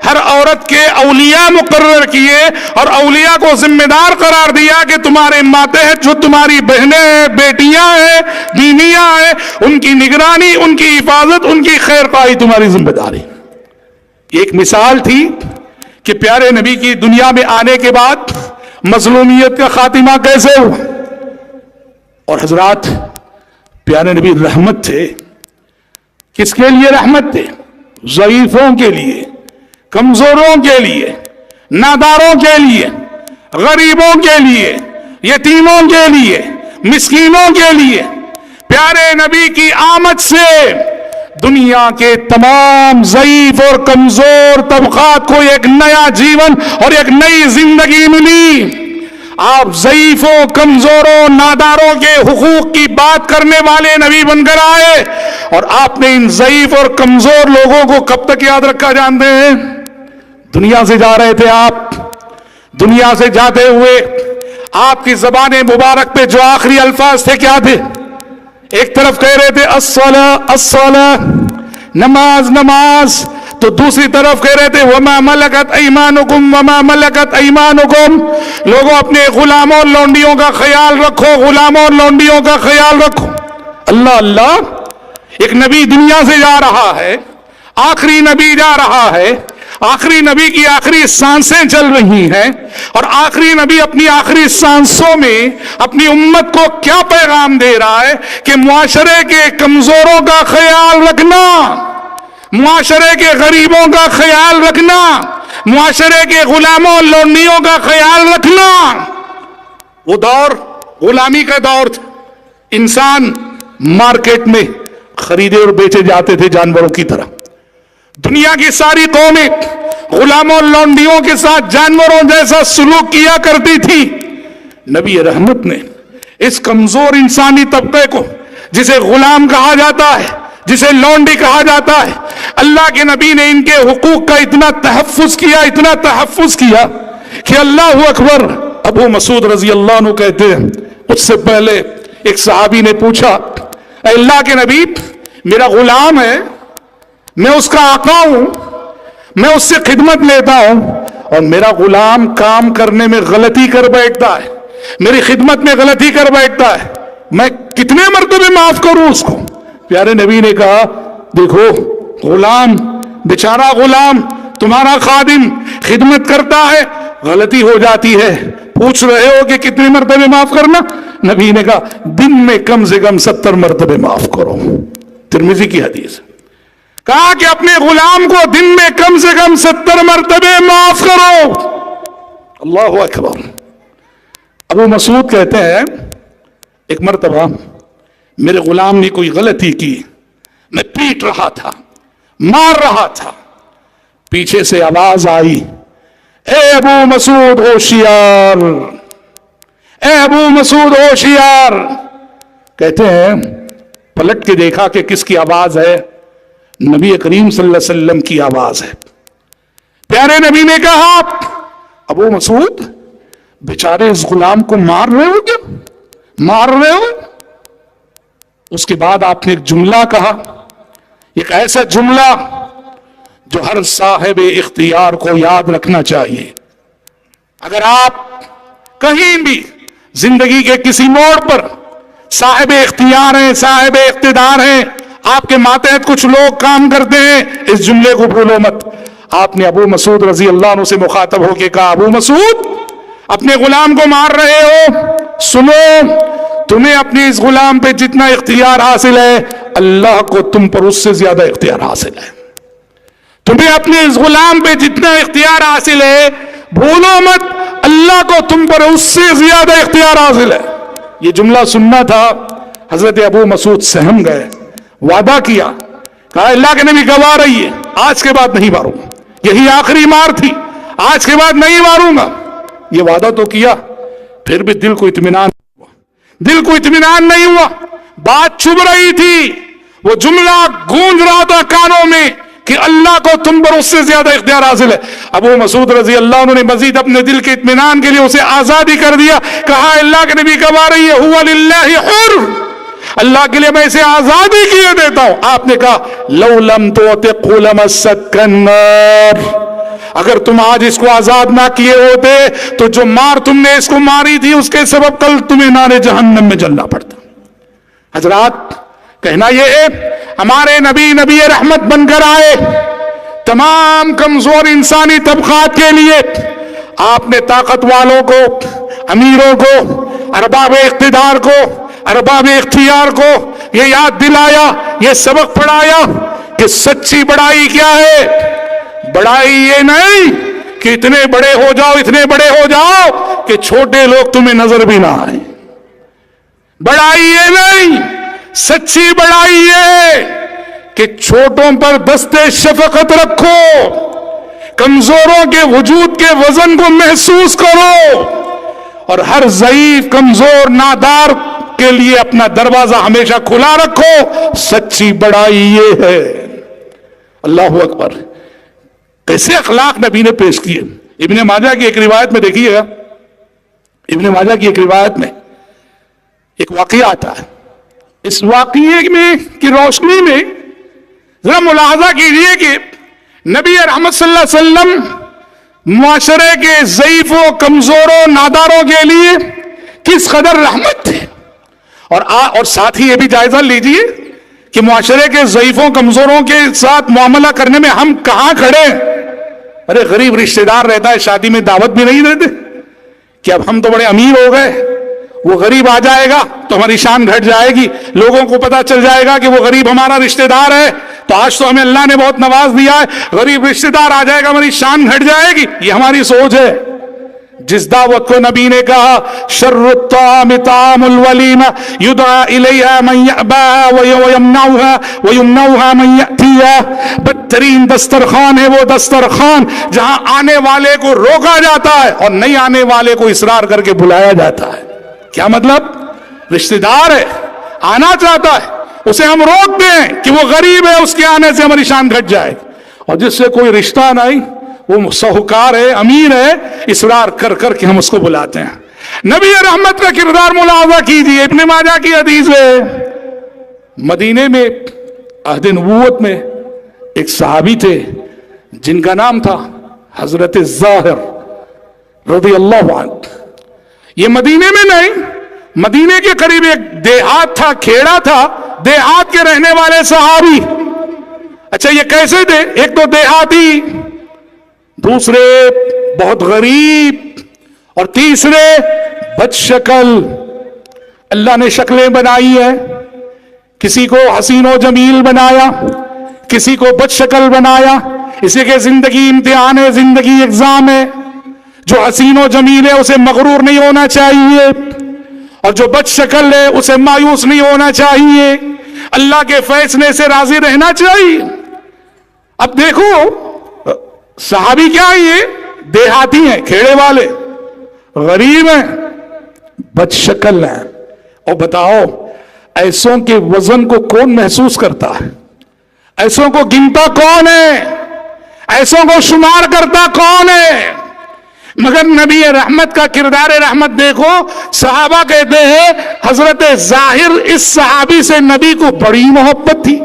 [SPEAKER 1] ہر عورت کے اولیاء مقرر کیے اور اولیاء کو ذمہ دار قرار دیا کہ تمہارے ماتحت جو تمہاری بہنیں ہیں، بیٹیاں ہیں، بیویاں ہیں، ان کی نگرانی، ان کی حفاظت، ان کی خیر خواہی تمہاری ذمہ داری. ایک مثال تھی کہ پیارے نبی کی دنیا میں آنے کے بعد مظلومیت کا خاتمہ کیسے ہوا. اور حضرات پیارے نبی رحمت تھے. کس کے لیے رحمت تھے؟ ضعیفوں کے لیے، کمزوروں کے لیے، ناداروں کے لیے، غریبوں کے لیے، یتیموں کے لیے، مسکینوں کے لیے. پیارے نبی کی آمد سے دنیا کے تمام ضعیف اور کمزور طبقات کو ایک نیا جیون اور ایک نئی زندگی ملی. آپ ضعیفوں، کمزوروں، ناداروں کے حقوق کی بات کرنے والے نبی بن کر آئے، اور آپ نے ان ضعیف اور کمزور لوگوں کو کب تک یاد رکھا جانتے ہیں؟ دنیا سے جا رہے تھے آپ، دنیا سے جاتے ہوئے آپ کی زبان مبارک پہ جو آخری الفاظ تھے کیا تھے؟ ایک طرف کہہ رہے تھے الصلاۃ الصلاۃ، نماز نماز، تو دوسری طرف کہہ رہے تھے وما ملکت ایمانکم وما ملکت ایمانکم. لوگوں اپنے غلاموں اور لونڈیوں کا خیال رکھو، غلاموں اور لونڈیوں کا خیال رکھو. اللہ اللہ، ایک نبی دنیا سے جا رہا ہے، آخری نبی جا رہا ہے، آخری نبی کی آخری سانسیں چل رہی ہیں، اور آخری نبی اپنی آخری سانسوں میں اپنی امت کو کیا پیغام دے رہا ہے کہ معاشرے کے کمزوروں کا خیال رکھنا، معاشرے کے غریبوں کا خیال رکھنا، معاشرے کے غلاموں لونڈیوں کا خیال رکھنا۔ وہ دور غلامی کا دور تھا، انسان مارکیٹ میں خریدے اور بیچے جاتے تھے جانوروں کی طرح۔ دنیا کی ساری قومیں غلاموں لونڈیوں کے ساتھ جانوروں جیسا سلوک کیا کرتی تھی۔ نبی رحمت نے اس کمزور انسانی طبقے کو، جسے غلام کہا جاتا ہے، جسے لونڈی کہا جاتا ہے، اللہ کے نبی نے ان کے حقوق کا اتنا تحفظ کیا، اتنا تحفظ کیا کہ اللہ اکبر۔ ابو مسعود رضی اللہ عنہ کہتے ہیں اس سے پہلے ایک صحابی نے پوچھا، اے اللہ کے نبی، میرا غلام ہے، میں اس کا آقا ہوں، میں اس سے خدمت لیتا ہوں، اور میرا غلام کام کرنے میں غلطی کر بیٹھتا ہے، میری خدمت میں غلطی کر بیٹھتا ہے، میں کتنے مرتبے معاف کروں اس کو؟ پیارے نبی نے کہا، دیکھو غلام، بیچارہ غلام تمہارا خادم خدمت کرتا ہے، غلطی ہو جاتی ہے، پوچھ رہے ہو کہ کتنے مرتبے معاف کرنا؟ نبی نے کہا دن میں کم سے کم 70 مرتبے معاف کرو۔ ترمذی کی حدیث، کہا کہ اپنے غلام کو دن میں کم سے کم 70 مرتبے معاف کرو۔ اللہ اکبر۔ ابو مسعود کہتے ہیں ایک مرتبہ میرے غلام نے کوئی غلطی کی، میں پیٹ رہا تھا، مار رہا تھا، پیچھے سے آواز آئی، اے ابو مسعود ہوشیار، اے ابو مسعود ہوشیار۔ کہتے ہیں پلٹ کے دیکھا کہ کس کی آواز ہے؟ نبی کریم صلی اللہ علیہ وسلم کی آواز ہے۔ پیارے نبی نے کہا، ابو مسعود بیچارے اس غلام کو مار رہے ہو کیا؟ مار رہے ہو؟ اس کے بعد آپ نے ایک جملہ کہا، ایک ایسا جملہ جو ہر صاحب اختیار کو یاد رکھنا چاہیے۔ اگر آپ کہیں بھی زندگی کے کسی موڑ پر صاحب اختیار ہیں، صاحب اقتدار ہیں، آپ کے ماتحت کچھ لوگ کام کرتے ہیں، اس جملے کو بھولو مت۔ آپ نے ابو مسعود رضی اللہ عنہ سے مخاطب ہو کے کہا، ابو مسعود اپنے غلام کو مار رہے ہو، سنو، تمہیں اپنے اس غلام پہ جتنا اختیار حاصل ہے، اللہ کو تم پر اس سے زیادہ اختیار حاصل ہے۔ تمہیں اپنے اس غلام پہ جتنا اختیار حاصل ہے، بھولو مت، اللہ کو تم پر اس سے زیادہ اختیار حاصل ہے۔ یہ جملہ سننا تھا، حضرت ابو مسعود سہم گئے، وعدہ کیا، کہا اللہ کے نبی گواہ رہی ہے، آج کے بعد نہیں ماروں گا، یہی آخری مار تھی، آج کے بعد نہیں ماروں گا۔ یہ وعدہ تو کیا، پھر بھی دل کو اطمینان ہوا، دل کو اطمینان نہیں ہوا، بات چھپ رہی تھی، وہ جملہ گونج رہا تھا کانوں میں کہ اللہ کو تم پر اس سے زیادہ اختیار حاصل ہے۔ ابو مسعود رضی اللہ عنہ نے مزید اپنے دل کے اطمینان کے لیے اسے آزادی کر دیا، کہا اللہ کے نبی گواہ رہی ہے، ہوا للہ حر، اللہ کے لیے میں اسے آزادی کیے دیتا ہوں۔ آپ نے کہا لو لم تعتقه لمستك النار، اگر تم آج اس کو آزاد نہ کیے ہوتے تو جو مار تم نے اس کو ماری تھی اس کے سبب کل تمہیں نار جہنم میں جلنا پڑتا۔ حضرات کہنا یہ ہے، ہمارے نبی نبی رحمت بن کر آئے، تمام کمزور انسانی طبقات کے لیے آپ نے طاقت والوں کو، امیروں کو، ارباب اقتدار کو، ارباب اختیار کو یہ یاد دلایا، یہ سبق پڑھایا کہ سچی بڑائی کیا ہے۔ بڑائی یہ نہیں کہ اتنے بڑے ہو جاؤ، اتنے بڑے ہو جاؤ کہ چھوٹے لوگ تمہیں نظر بھی نہ آئیں۔ بڑائی یہ نہیں، سچی بڑائی یہ کہ چھوٹوں پر دستے شفقت رکھو، کمزوروں کے وجود کے وزن کو محسوس کرو، اور ہر ضعیف کمزور نادار کے لیے اپنا دروازہ ہمیشہ کھلا رکھو۔ سچی بڑائی یہ ہے۔ اللہ اکبر۔ کیسے اخلاق نبی نے پیش کیے۔ ابن ماجہ کی ایک روایت میں دیکھیے گا، ابن ماجہ کی ایک روایت میں ایک واقعہ آتا ہے، اس واقعے میں کی روشنی میں ذرا ملاحظہ کیجئے کہ نبی رحمت صلی اللہ علیہ وسلم معاشرے کے ضعیفوں، کمزوروں، ناداروں کے لیے کس قدر رحمت تھے، اور ساتھ ہی یہ بھی جائزہ لیجئے کہ معاشرے کے ضعیفوں، کمزوروں کے ساتھ معاملہ کرنے میں ہم کہاں کھڑے ہیں۔ ارے غریب رشتہ دار رہتا ہے شادی میں دعوت بھی نہیں دیتے کہ اب ہم تو بڑے امیر ہو گئے, وہ غریب آ جائے گا تو ہماری شان گھٹ جائے گی, لوگوں کو پتا چل جائے گا کہ وہ غریب ہمارا رشتہ دار ہے, تو آج تو ہمیں اللہ نے بہت نواز دیا ہے, غریب رشتہ دار آ جائے گا ہماری شان گھٹ جائے گی. یہ ہماری سوچ ہے. جس دعوت کو نبی نے کہا شر الطعام طعام الولیمہ یدعا الیہا من یأباها ویمنعها من یأتیہا, بدترین دسترخوان ہے وہ دسترخوان جہاں آنے والے کو روکا جاتا ہے اور نہیں آنے والے کو اصرار کر کے بلایا جاتا ہے. کیا مطلب؟ رشتہ دار ہے, آنا چاہتا ہے, اسے ہم روک دیں کہ وہ غریب ہے, اس کے آنے سے ہماری شان گھٹ جائے, اور جس سے کوئی رشتہ نہیں, وہ سہوکار ہے, امیر ہے, اصرار کر کر کے ہم اس کو بلاتے ہیں. نبی رحمت کا کردار ملاحظہ کیجیے. ابن ماجہ کی حدیث ہے, مدینے میں عہد نبوت میں ایک صحابی تھے جن کا نام تھا حضرت ظاہر رضی اللہ عنہ. یہ مدینے میں نہیں, مدینے کے قریب ایک دیہات تھا, کھیڑا تھا, دیہات کے رہنے والے صحابی. اچھا یہ کیسے تھے؟ ایک تو دیہاتی, دوسرے بہت غریب, اور تیسرے بد شکل. اللہ نے شکلیں بنائی ہے, کسی کو حسین و جمیل بنایا, کسی کو بد شکل بنایا. اسی کے زندگی امتحان ہے, زندگی ایگزام ہے. جو حسین و جمیل ہے اسے مغرور نہیں ہونا چاہیے, اور جو بد شکل ہے اسے مایوس نہیں ہونا چاہیے. اللہ کے فیصلے سے راضی رہنا چاہیے. اب دیکھو صحابی کیا ہے, یہ دیہاتی ہیں, کھیڑے والے, غریب ہیں, بد شکل ہیں. اور بتاؤ ایسوں کے وزن کو کون محسوس کرتا ہے؟ ایسوں کو گنتا کون ہے؟ ایسوں کو شمار کرتا کون ہے؟ مگر نبی رحمت کا کردار رحمت دیکھو. صحابہ کہتے ہیں حضرت ظاہر اس صحابی سے نبی کو بڑی محبت تھی.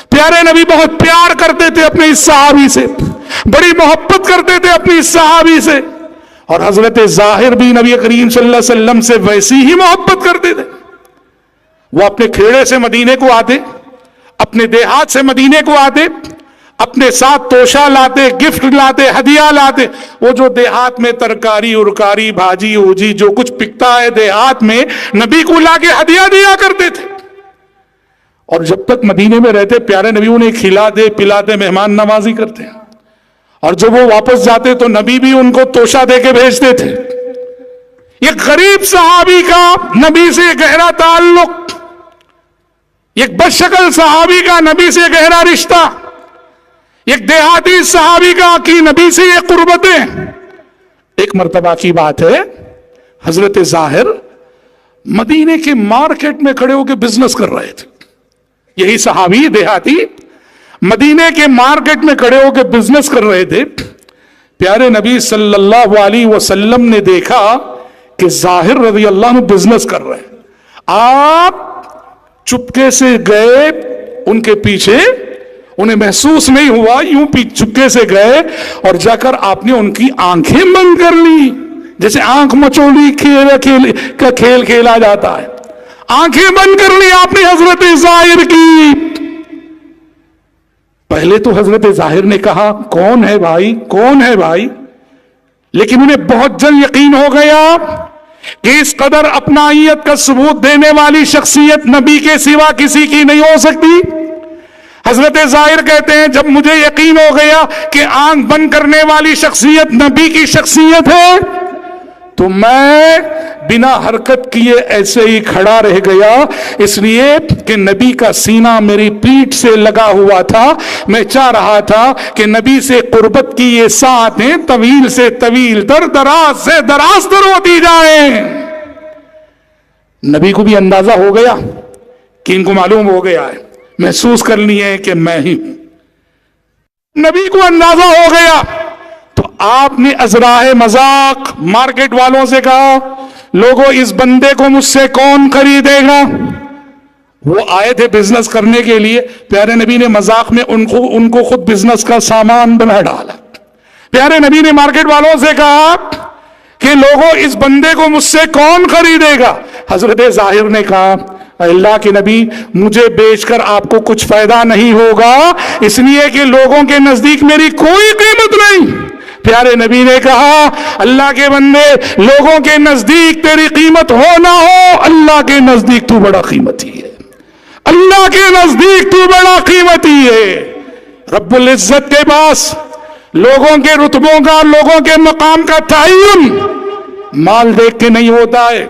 [SPEAKER 1] پیارے نبی بہت پیار کرتے تھے اپنے اس صحابی سے, بڑی محبت کرتے تھے اپنی اس صحابی سے, اور حضرت ظاہر بھی نبی کریم صلی اللہ علیہ وسلم سے ویسی ہی محبت کرتے تھے. وہ اپنے کھیڑے سے مدینے کو آتے, اپنے دیہات سے مدینے کو آتے, اپنے ساتھ توشہ لاتے, گفٹ لاتے, ہدیہ لاتے. وہ جو دیہات میں ترکاری ارکاری بھاجی اوجی جو کچھ پکتا ہے دیہات میں, نبی کو لا کے ہدیہ دیا کرتے تھے. اور جب تک مدینے میں رہتے پیارے نبی انہیں کھلاتے پلاتے, مہمان نوازی کرتے. اور جب وہ واپس جاتے تو نبی بھی ان کو توشہ دے کے بھیجتے تھے. ایک غریب صحابی کا نبی سے گہرا تعلق, ایک بد شکل صحابی کا نبی سے گہرا رشتہ, ایک دیہاتی صحابی کا کی نبی سے یہ قربتیں. ایک مرتبہ کی بات ہے, حضرت ظاہر مدینے کے مارکیٹ میں کھڑے ہو کے بزنس کر رہے تھے. یہی صحابی دیہاتی مدینے کے مارکیٹ میں کھڑے ہو کے بزنس کر رہے تھے. پیارے نبی صلی اللہ علیہ وسلم نے دیکھا کہ ظاہر رضی اللہ عنہ بزنس کر رہے ہیں. آپ چپکے سے گئے ان کے پیچھے, انہیں محسوس نہیں ہوا, یوں چپکے سے گئے اور جا کر آپ نے ان کی آنکھیں بند کر لی, جیسے آنکھ مچولی کا کھیل کھیلا جاتا ہے. آنکھیں بند کر لی آپ نے حضرت ظاہر کی. پہلے تو حضرت ظاہر نے کہا کون ہے بھائی, کون ہے بھائی, لیکن انہیں بہت جلد یقین ہو گیا کہ اس قدر اپنائیت کا ثبوت دینے والی شخصیت نبی کے سوا کسی کی نہیں ہو سکتی. حضرت ظاہر کہتے ہیں جب مجھے یقین ہو گیا کہ آنکھ بند کرنے والی شخصیت نبی کی شخصیت ہے, تو میں بنا حرکت کیے ایسے ہی کھڑا رہ گیا, اس لیے کہ نبی کا سینہ میری پیٹھ سے لگا ہوا تھا. میں چاہ رہا تھا کہ نبی سے قربت کی یہ ساعتیں طویل سے طویل تر, دراز سے دراز تر ہوتی جائیں. نبی کو بھی اندازہ ہو گیا کہ ان کو معلوم ہو گیا ہے, محسوس کر لیے کہ میں ہی. نبی کو اندازہ ہو گیا تو آپ نے ازراہ مذاق مارکیٹ والوں سے کہا لوگوں اس بندے کو مجھ سے کون خریدے گا. وہ آئے تھے بزنس کرنے کے لیے, پیارے نبی نے مذاق میں ان کو خود بزنس کا سامان بنا ڈالا. پیارے نبی نے مارکیٹ والوں سے کہا کہ لوگوں اس بندے کو مجھ سے کون خریدے گا. حضرت ظاہر نے کہا اللہ کے نبی مجھے بیچ کر آپ کو کچھ فائدہ نہیں ہوگا، اس لیے کہ لوگوں کے نزدیک میری کوئی قیمت نہیں۔ پیارے نبی نے کہا اللہ کے بندے لوگوں کے نزدیک تیری قیمت ہو نہ ہو، اللہ کے نزدیک تو بڑا قیمتی ہے، اللہ کے نزدیک تو بڑا قیمتی ہے۔ رب العزت کے پاس لوگوں کے رتبوں کا، لوگوں کے مقام کا تعین مال دیکھ کے نہیں ہوتا ہے،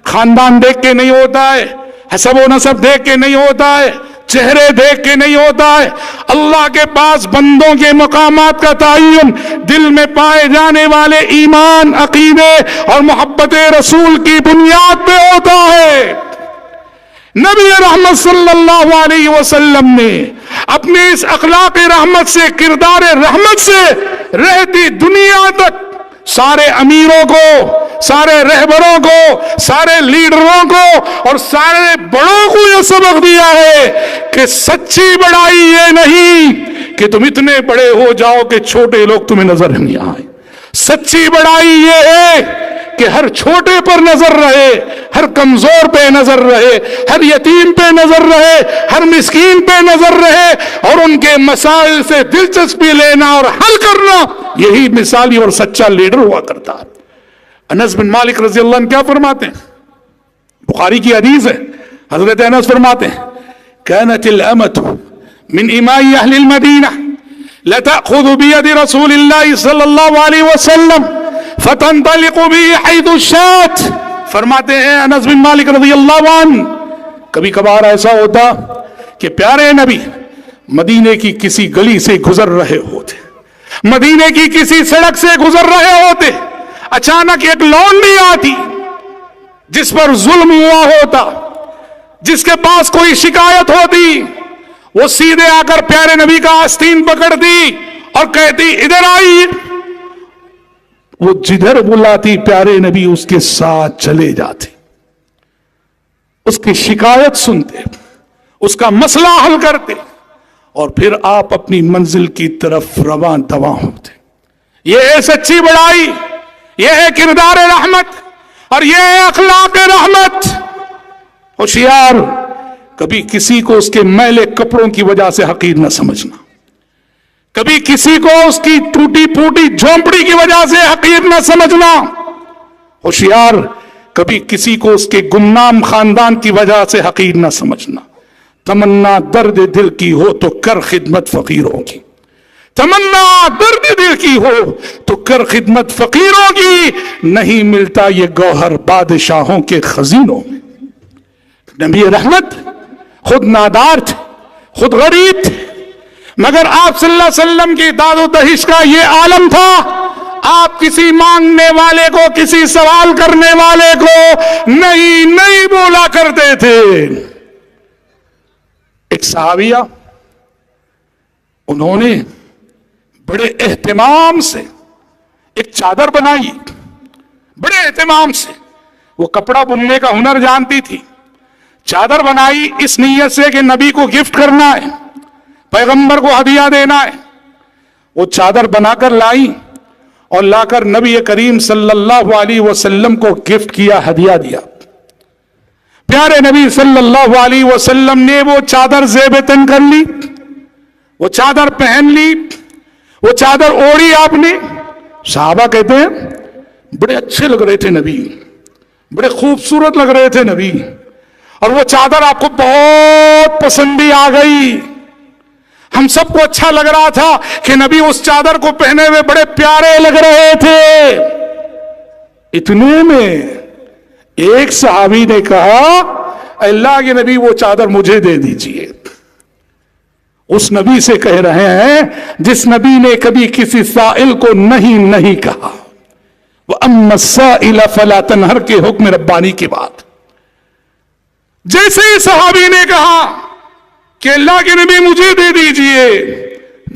[SPEAKER 1] خاندان دیکھ کے نہیں ہوتا ہے، حسب و نسب دیکھ کے نہیں ہوتا ہے، چہرے دیکھ کے نہیں ہوتا ہے۔ اللہ کے پاس بندوں کے مقامات کا تعین دل میں پائے جانے والے ایمان، عقیدے اور محبت رسول کی بنیاد پہ ہوتا ہے۔ نبی رحمت صلی اللہ علیہ وسلم نے اپنے اس اخلاق رحمت سے، کردار رحمت سے رہتی دنیا تک سارے امیروں کو، سارے رہبروں کو، سارے لیڈروں کو اور سارے بڑوں کو یہ سبق دیا ہے کہ سچی بڑائی یہ نہیں کہ تم اتنے بڑے ہو جاؤ کہ چھوٹے لوگ تمہیں نظر نہیں آئے۔ سچی بڑائی یہ ہے کہ ہر چھوٹے پر نظر رہے، ہر کمزور پہ نظر رہے، ہر یتیم پہ نظر رہے، ہر مسکین پہ نظر رہے اور ان کے مسائل سے دلچسپی لینا اور حل کرنا، یہی مثالی اور سچا لیڈر ہوا کرتا ہے۔ انس بن مالک رضی اللہ عنہ کیا فرماتے ہیں؟ بخاری کی حدیث ہے، حضرت انس فرماتے ہیں كانت الأمة من إماء أهل المدينة لتأخذ بيد رسول الله صلى الله عليه وسلم فتنطلق به حيث الشات۔ فرماتے ہیں انس بن مالک رضی اللہ عنہ کبھی کبھار ایسا ہوتا کہ پیارے نبی مدینے کی کسی گلی سے گزر رہے ہوتے، مدینے کی کسی سڑک سے گزر رہے ہوتے، اچانک ایک لونڈی آتی جس پر ظلم ہوا ہوتا، جس کے پاس کوئی شکایت ہوتی، وہ سیدھے آ کر پیارے نبی کا آستین پکڑتی اور کہتی ادھر آئی۔ وہ جدھر بلاتی پیارے نبی اس کے ساتھ چلے جاتے، اس کی شکایت سنتے، اس کا مسئلہ حل کرتے اور پھر آپ اپنی منزل کی طرف رواں دواں ہوتے۔ یہ ہے سچی بڑائی، یہ ہے کردار رحمت اور یہ ہے اخلاق رحمت۔ ہوشیار، کبھی کسی کو اس کے میلے کپڑوں کی وجہ سے حقیر نہ سمجھنا، کبھی کسی کو اس کی ٹوٹی پھوٹی جھونپڑی کی وجہ سے حقیر نہ سمجھنا۔ ہوشیار، کبھی کسی کو اس کے گمنام خاندان کی وجہ سے حقیر نہ سمجھنا۔ تمنا درد دل کی ہو تو کر خدمت فقیروں کی، تمنا درد دل کی ہو تو کر خدمت فقیروں کی، نہیں ملتا یہ گوہر بادشاہوں کے خزینوں میں۔ نبی رحمت خود نادار تھے، خود غریب تھے، مگر آپ صلی اللہ علیہ وسلم کی داد و دہش کا یہ عالم تھا، آپ کسی مانگنے والے کو، کسی سوال کرنے والے کو نہیں بولا کرتے تھے۔ ایک صحابیہ، انہوں نے بڑے اہتمام سے ایک چادر بنائی، بڑے اہتمام سے، وہ کپڑا بننے کا ہنر جانتی تھی، چادر بنائی اس نیت سے کہ نبی کو گفٹ کرنا ہے، پیغمبر کو ہدیہ دینا ہے۔ وہ چادر بنا کر لائی اور لا کر نبی کریم صلی اللہ علیہ وسلم کو گفٹ کیا، ہدیہ دیا۔ پیارے نبی صلی اللہ علیہ وسلم نے وہ چادر زیب تن کر لی، وہ چادر پہن لی، وہ چادر اوڑھی آپ نے۔ صحابہ کہتے ہیں بڑے اچھے لگ رہے تھے نبی، بڑے خوبصورت لگ رہے تھے نبی، اور وہ چادر آپ کو بہت پسند بھی آ گئی۔ ہم سب کو اچھا لگ رہا تھا کہ نبی اس چادر کو پہنے ہوئے بڑے پیارے لگ رہے تھے۔ اتنے میں ایک صحابی نے کہا اللہ کے نبی وہ چادر مجھے دے دیجئے۔ اس نبی سے کہہ رہے ہیں جس نبی نے کبھی کسی سائل کو نہیں کہا۔ وَأَمَّا السَّائِلَ فَلَا تَنْهَرْ کے حکم ربانی کی بات۔ جیسے ہی صحابی نے کہا کہ اللہ کے نبی مجھے دے دیجئے،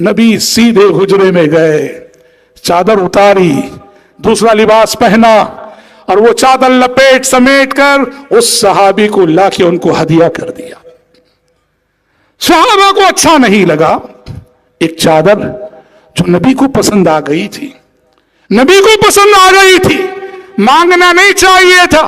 [SPEAKER 1] نبی سیدھے حجرے میں گئے، چادر اتاری، دوسرا لباس پہنا اور وہ چادر لپیٹ سمیٹ کر اس صحابی کو لا کے ان کو ہدیہ کر دیا۔ صحابہ کو اچھا نہیں لگا، ایک چادر جو نبی کو پسند آ گئی تھی، نبی کو پسند آ گئی تھی، مانگنا نہیں چاہیے تھا،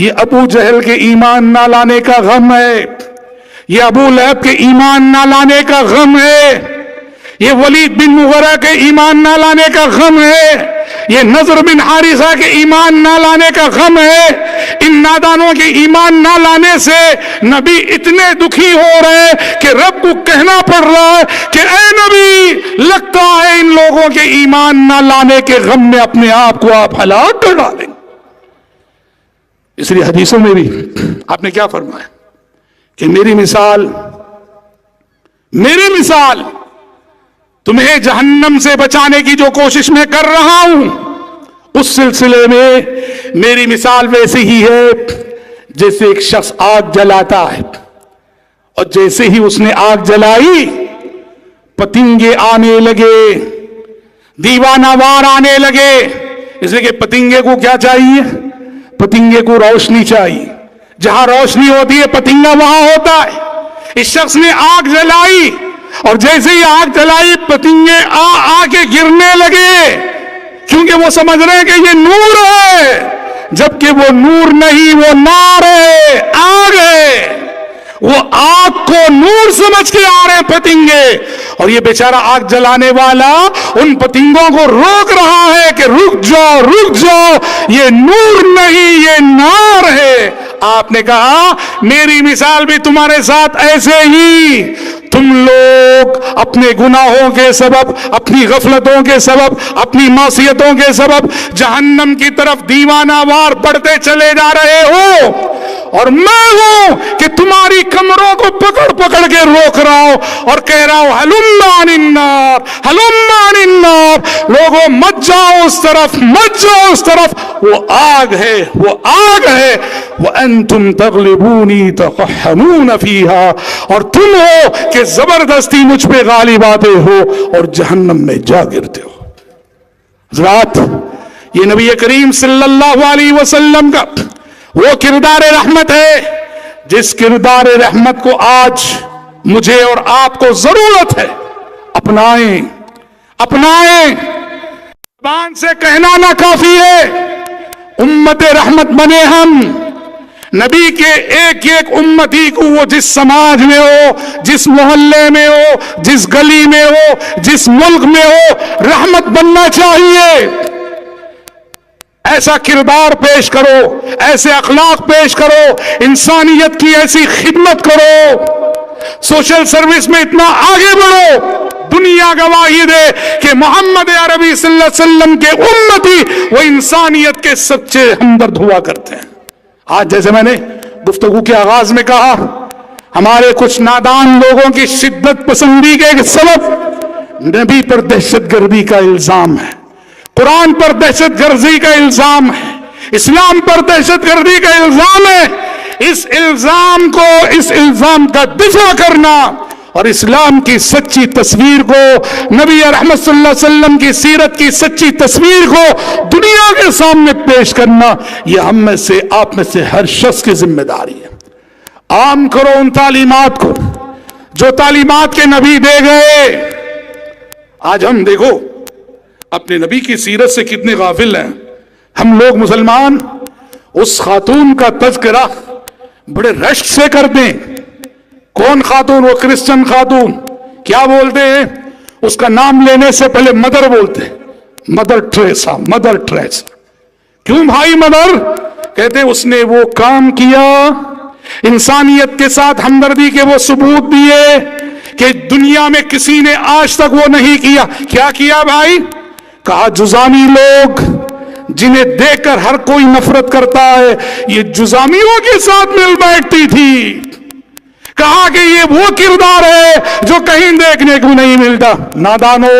[SPEAKER 1] یہ ابو جہل کے ایمان نہ لانے کا غم ہے، یہ ابو لہب کے ایمان نہ لانے کا غم ہے، یہ ولید بن مغیرہ کے ایمان نہ لانے کا غم ہے، یہ نضر بن حارثہ کے ایمان نہ لانے کا غم ہے۔ ان نادانوں کے ایمان نہ لانے سے نبی اتنے دکھی ہو رہے کہ رب کو کہنا پڑ رہا ہے کہ اے نبی، لگتا ہے ان لوگوں کے ایمان نہ لانے کے غم میں اپنے آپ کو آپ ہلاک کر ڈالیں۔ اس لیے حدیثوں میں بھی آپ نے کیا فرمایا کہ میری مثال تمہیں جہنم سے بچانے کی جو کوشش میں کر رہا ہوں، اس سلسلے میں میری مثال ویسی ہی ہے جیسے ایک شخص آگ جلاتا ہے، اور جیسے ہی اس نے آگ جلائی پتنگے آنے لگے، دیوانہ وار آنے لگے، اس لیے کہ پتنگے کو کیا چاہیے؟ پتنگے کو روشنی چاہیے، جہاں روشنی ہوتی ہے پتنگا وہاں ہوتا ہے۔ اس شخص نے آگ جلائی، اور جیسے ہی آگ جلائی پتنگے آ کے گرنے لگے، کیونکہ وہ سمجھ رہے ہیں کہ یہ نور ہے، جبکہ وہ نور نہیں، وہ نار ہے، آگ ہے۔ وہ آگ کو نور سمجھ کے آ رہے ہیں پتنگے، اور یہ بیچارہ آگ جلانے والا ان پتنگوں کو روک رہا ہے کہ رک جاؤ رک جاؤ، یہ نور نہیں، یہ نار ہے۔ آپ نے کہا میری مثال بھی تمہارے ساتھ ایسے ہی، تم لوگ اپنے گناہوں کے سبب، اپنی غفلتوں کے سبب، اپنی معصیتوں کے سبب جہنم کی طرف دیوانہ وار بڑھتے چلے جا رہے ہو، اور میں ہوں کہ تمہاری کمروں کو پکڑ پکڑ کے روک رہا ہوں اور کہہ رہا ہوں ہلم عن النار، ہلم عن النار، لوگوں مت جاؤ اس طرف، مت جاؤ اس طرف، وہ آگ ہے، وہ آگ ہے۔ وَأَنْتُمْ تَغْلِبُونِي تَقَحَّمُونَ فِيهَا، اور تم ہو کہ زبردستی مجھ پہ غالب آتے ہو اور جہنم میں جا گرتے ہو۔ حضرات، یہ نبی کریم صلی اللہ علیہ وسلم کا وہ کردار رحمت ہے جس کردار رحمت کو آج مجھے اور آپ کو ضرورت ہے اپنائیں، اپنائیں۔ زبان سے کہنا نہ کافی ہے، امت رحمت بنے ہم، نبی کے ایک ایک امتی کو وہ جس سماج میں ہو، جس محلے میں ہو، جس گلی میں ہو، جس ملک میں ہو، رحمت بننا چاہیے۔ ایسا کردار پیش کرو، ایسے اخلاق پیش کرو، انسانیت کی ایسی خدمت کرو، سوشل سروس میں اتنا آگے بڑھو، دنیا گواہی دے کہ محمد عربی صلی اللہ علیہ وسلم کے امتی وہ انسانیت کے سچے ہمدرد ہوا کرتے ہیں۔ آج جیسے میں نے گفتگو کے آغاز میں کہا، ہمارے کچھ نادان لوگوں کی شدت پسندی کے سبب نبی پر دہشت گردی کا الزام ہے، قرآن پر دہشت گردی کا الزام ہے، اسلام پر دہشت گردی کا الزام ہے۔ اس الزام کا دفاع کرنا اور اسلام کی سچی تصویر کو، نبی رحمت صلی اللہ علیہ وسلم کی سیرت کی سچی تصویر کو دنیا کے سامنے پیش کرنا، یہ ہم میں سے، آپ میں سے ہر شخص کی ذمہ داری ہے۔ عام کرو ان تعلیمات کو جو تعلیمات کے نبی دے گئے۔ آج ہم دیکھو اپنے نبی کی سیرت سے کتنے غافل ہیں ہم لوگ مسلمان۔ اس خاتون کا تذکرہ بڑے رشک سے کرتے ہیں۔ کون خاتون؟ وہ کرسچن خاتون۔ کیا بولتے ہیں؟ اس کا نام لینے سے پہلے مدر بولتے ہیں، مدر ٹریسا، مدر ٹریسا۔ کیوں بھائی مدر؟ کہتے ہیں اس نے وہ کام کیا، انسانیت کے ساتھ ہمدردی کے وہ ثبوت دیے کہ دنیا میں کسی نے آج تک وہ نہیں کیا۔ کیا کیا بھائی؟ کہا جزامی لوگ جنہیں دیکھ کر ہر کوئی نفرت کرتا ہے، یہ جزامیوں کے ساتھ مل بیٹھتی تھی۔ کہا کہ یہ وہ کردار ہے جو کہیں دیکھنے کو نہیں ملتا۔ نادانو،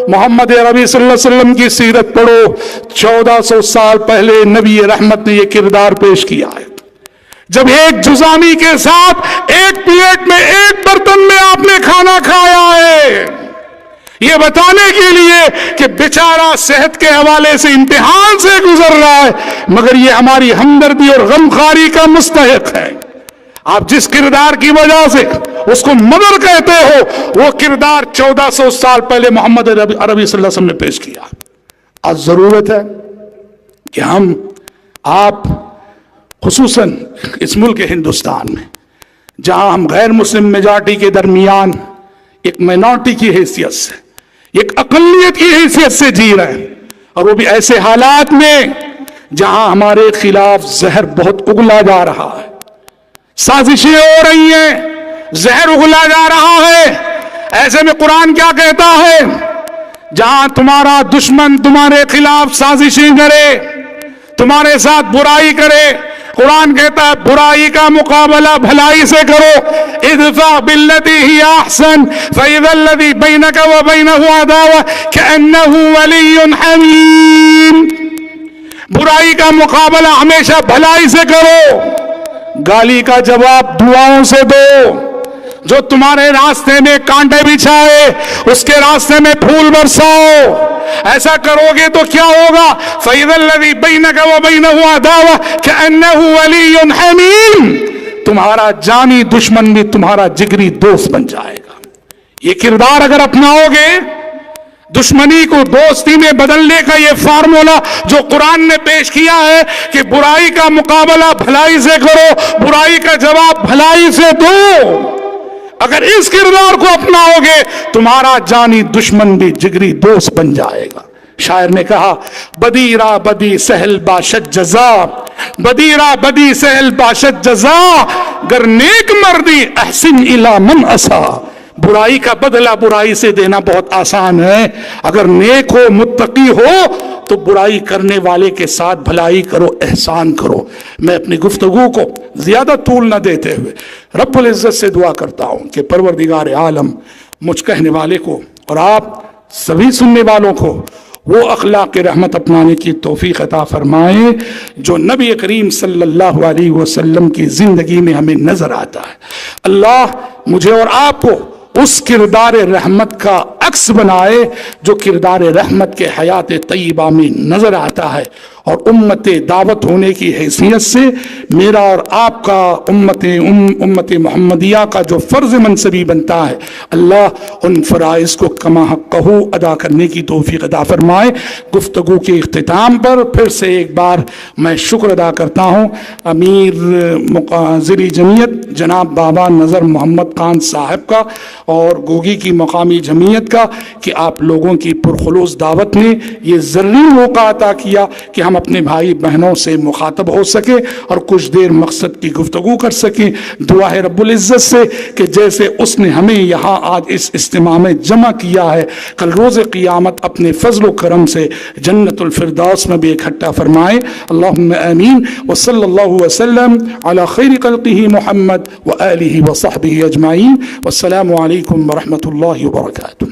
[SPEAKER 1] محمد عربی صلی اللہ علیہ وسلم کی سیرت پڑھو، 1400 سال پہلے نبی رحمت نے یہ کردار پیش کیا ہے۔ جب ایک جزامی کے ساتھ ایک پلیٹ میں، ایک برتن میں آپ نے کھانا کھایا ہے، یہ بتانے کے لیے کہ بیچارہ صحت کے حوالے سے امتحان سے گزر رہا ہے، مگر یہ ہماری ہمدردی اور غمخواری کا مستحق ہے۔ آپ جس کردار کی وجہ سے اس کو مدر کہتے ہو، وہ کردار 1400 سال پہلے محمد عربی صلی اللہ علیہ وسلم نے پیش کیا۔ آج ضرورت ہے کہ ہم، آپ خصوصاً اس ملک ہندوستان میں جہاں ہم غیر مسلم میجارٹی کے درمیان ایک مائنورٹی کی حیثیت سے، ایک اقلیت کی حیثیت سے جی رہے ہیں، اور وہ بھی ایسے حالات میں جہاں ہمارے خلاف زہر بہت اگلا جا رہا ہے، سازشیں ہو رہی ہیں، زہر اگلا جا رہا ہے۔ ایسے میں قرآن کیا کہتا ہے؟ جہاں تمہارا دشمن تمہارے خلاف سازشیں کرے، تمہارے ساتھ برائی کرے، قرآن کہتا ہے برائی کا مقابلہ بھلائی سے کرو، ادفع باللتی ہی احسن فاذا الذی بینک وبینہ عداوہ کأنہ ولی حمیم۔ برائی کا مقابلہ ہمیشہ بھلائی سے کرو، گالی کا جواب دعاؤں سے دو۔ جو تمہارے راستے میں کانٹے بچھائے اس کے راستے میں پھول برساؤ۔ ایسا کرو گے تو کیا ہوگا؟ فَإِذَا الَّذِي بَيْنَكَ وَبَيْنَهُ عَدَاوَةٌ كَأَنَّهُ وَلِيٌّ حَمِيمٌ، تمہارا جانی دشمن بھی تمہارا جگری دوست بن جائے گا۔ یہ کردار اگر اپناؤ گے، دشمنی کو دوستی میں بدلنے کا یہ فارمولا جو قرآن نے پیش کیا ہے کہ برائی کا مقابلہ بھلائی سے کرو، برائی کا جواب بھلائی سے دو، اگر اس کردار کو اپناؤ گے تمہارا جانی دشمن بھی جگری دوست بن جائے گا۔ شاعر نے کہا بدی را بدی سہل باشد جزا، بدی را بدی سہل باشد جزا، گر نیک مردی احسن الی من اسا۔ برائی کا بدلہ برائی سے دینا بہت آسان ہے، اگر نیک ہو متقی ہو تو برائی کرنے والے کے ساتھ بھلائی کرو، احسان کرو۔ میں اپنی گفتگو کو زیادہ طول نہ دیتے ہوئے رب العزت سے دعا کرتا ہوں کہ پروردگار عالم مجھ کہنے والے کو اور آپ سبھی سننے والوں کو وہ اخلاق رحمت اپنانے کی توفیق عطا فرمائے جو نبی کریم صلی اللہ علیہ وسلم کی زندگی میں ہمیں نظر آتا ہے۔ اللہ مجھے اور آپ کو اس کردار رحمت کا عکس بنائے جو کردار رحمت کے حیات طیبہ میں نظر آتا ہے، اور امت دعوت ہونے کی حیثیت سے میرا اور آپ کا امت محمدیہ کا جو فرض منصبی بنتا ہے، اللہ ان فرائض کو کما حقہ ادا کرنے کی توفیق عطا فرمائے۔ گفتگو کے اختتام پر پھر سے ایک بار میں شکر ادا کرتا ہوں امیر ذیلی جمعیت جناب بابا نظر محمد خان صاحب کا اور گوگی کی مقامی جمعیت کا کہ آپ لوگوں کی پرخلوص دعوت نے یہ ضروری موقع عطا کیا کہ ہم اپنے بھائی بہنوں سے مخاطب ہو سکے اور کچھ دیر مقصد کی گفتگو کر سکیں۔ دعا ہے رب العزت سے کہ جیسے اس نے ہمیں یہاں آج اس اجتماع میں جمع کیا ہے، کل روز قیامت اپنے فضل و کرم سے جنت الفردوس میں بھی اکٹھا فرمائے۔ اللہم آمین، وصلی اللہ وسلم علی خیر خلقہ محمد وآلہ وصحبہ اجمعین، والسلام علیکم ورحمۃ اللہ وبرکاتہ۔